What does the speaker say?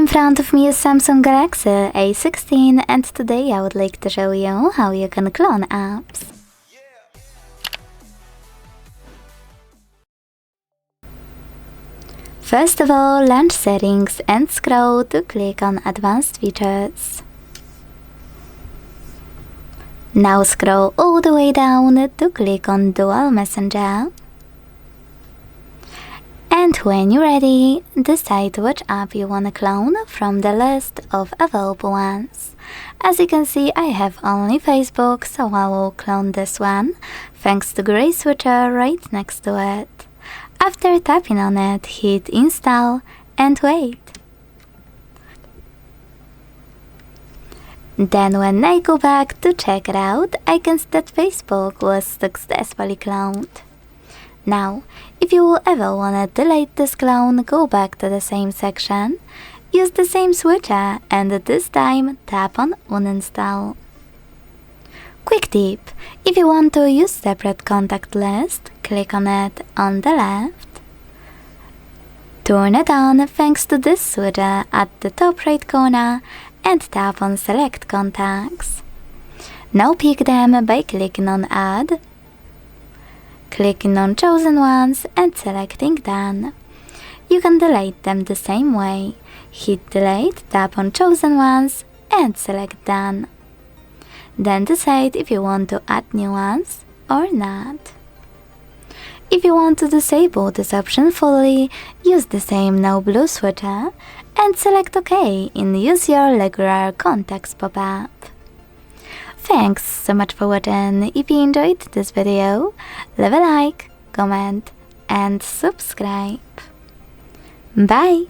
In front of me is Samsung Galaxy A16 and today I would like to show you how you can clone apps. First of all, launch settings and scroll to click on advanced features. Now scroll all the way down to click on dual messenger. And when you're ready, decide which app you want to clone from the list of available ones. As you can see, I have only Facebook, so I will clone this one, thanks to gray switcher right next to it. After tapping on it, hit install and wait. Then when I go back to check it out, I can see that Facebook was successfully cloned. Now, if you will ever want to delete this clone, go back to the same section, use the same switcher and this time tap on uninstall. Quick tip, if you want to use separate contact list, click on it on the left. Turn it on thanks to this switcher at the top right corner and tap on select contacts. Now pick them by clicking on add, clicking on chosen ones and selecting done. You can delete them the same way. Hit delete, tap on chosen ones and select done. Then decide if you want to add new ones or not. If you want to disable this option fully, use the same no blue switcher and select OK and use your regular contacts pop-up. Thanks so much for watching. If you enjoyed this video, leave a like, comment and subscribe. Bye!